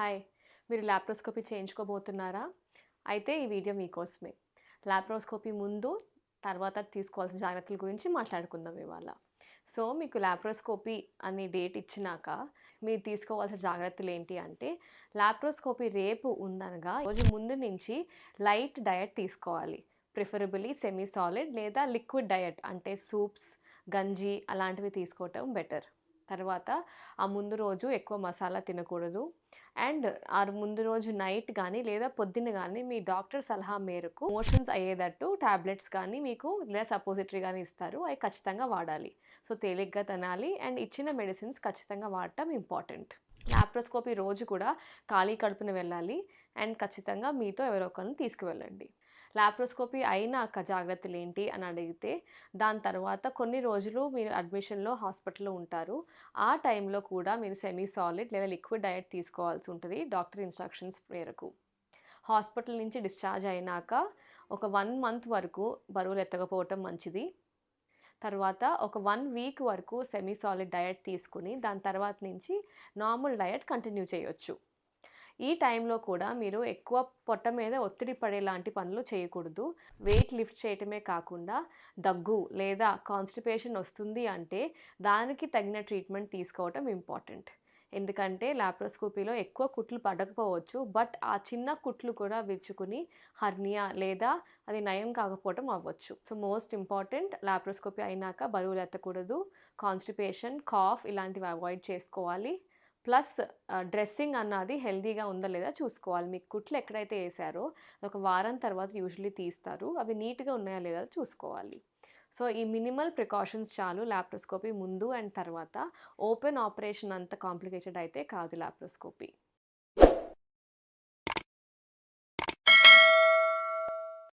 Hi. మీరు laparoscopy చేయించుకోబోతున్నారా? అయితే ఈ వీడియో మీకోసమే. లాప్రోస్కోపీ ముందు, తర్వాత తీసుకోవాల్సిన జాగ్రత్తల గురించి మాట్లాడుకుందాం ఇవాళ. సో, మీకు లాప్రోస్కోపీ అని డేట్ ఇచ్చినాక, మీరు తీసుకోవాల్సిన జాగ్రత్తలేంటి అంటే, లాప్రోస్కోపీ రేపు ఉందనగా, రోజు ముందు నుంచి లైట్ డయట్ తీసుకోవాలి. ప్రిఫరబుల్లీ సెమీ సాలిడ్ లేదా లిక్విడ్ డయట్ అంటే సూప్స్, గంజి అలాంటివి తీసుకోవటం బెటర్. తర్వాత ఆ ముందు రోజు ఎక్కువ మసాలా తినకూడదు. అండ్ ముందు రోజు నైట్ గానీ, లేదా పొద్దున్న గానీ మీ డాక్టర్ సలహా మేరకు మోషన్స్ అయ్యేటట్టు టాబ్లెట్స్ కానీ మీకు లేదా సపోజిటరీ గానీ ఇస్తారు. అవి ఖచ్చితంగా వాడాలి. సో, తేలిగ్గా తినాలి అండ్ ఇచ్చిన మెడిసిన్స్ ఖచ్చితంగా వాడటం ఇంపార్టెంట్. లాప్రోస్కోపీ రోజు కూడా ఖాళీ కడుపున వెళ్ళాలి అండ్ ఖచ్చితంగా మీతో ఎవరో ఒకరిని తీసుకువెళ్ళండి. లాప్రోస్కోపీ అయినాక జాగ్రత్తలేంటి అని అడిగితే, దాని తర్వాత కొన్ని రోజులు మీరు అడ్మిషన్‌లో హాస్పిటల్‌లో ఉంటారు. ఆ టైంలో కూడా మీరు సెమీ సాలిడ్ లేదా లిక్విడ్ డయట్ తీసుకోవాల్సి ఉంటది డాక్టర్ ఇన్‌స్ట్రక్షన్స్ మేరకు. హాస్పిటల్ నుంచి డిశ్చార్జ్ అయినాక ఒక 1 మంత్ వరకు బరువులు ఎత్తకపోవటం మంచిది. తర్వాత ఒక 1 వీక్ వరకు సెమీ సాలిడ్ డయట్ తీసుకొని, దాని తర్వాత నుంచి నార్మల్ డయట్ కంటిన్యూ చేయొచ్చు. ఈ టైంలో కూడా మీరు ఎక్కువ పొట్ట మీద ఒత్తిడి పడేలాంటి పనులు చేయకూడదు. వెయిట్ లిఫ్ట్ చేయటమే కాకుండా దగ్గు లేదా కాన్‌స్టిపేషన్ వస్తుంది అంటే దానికి తగిన ట్రీట్మెంట్ తీసుకోవటం ఇంపార్టెంట్. ఎందుకంటే లాప్రోస్కోపీలో ఎక్కువ కుట్లు పడకపోవచ్చు. బట్ ఆ చిన్న కుట్లు కూడా విచ్చుకుని హెర్నియా లేదా అది నయం కాకపోవటం అవ్వచ్చు. సో, మోస్ట్ ఇంపార్టెంట్ లాప్రోస్కోపీ అయినాక బరువులెత్తకూడదు. కాన్‌స్టిపేషన్, కాఫ్ ఇలాంటివి అవాయిడ్ చేసుకోవాలి. ప్లస్ డ్రెస్సింగ్ అన్నది హెల్తీగా ఉందా లేదా చూసుకోవాలి. మీకు కుట్లు ఎక్కడైతే ఏసారో ఒక వారం తర్వాత యూజువల్లీ తీస్తారు. అవి నీట్‌గా ఉన్నాయా లేదా చూసుకోవాలి. సో, ఈ మినిమల్ ప్రికాషన్స్ చాలు లాప్రోస్కోపీ ముందు అండ్ తర్వాత. ఓపెన్ ఆపరేషన్ అంత కాంప్లికేటెడ్ అయితే కాదు లాప్రోస్కోపీ.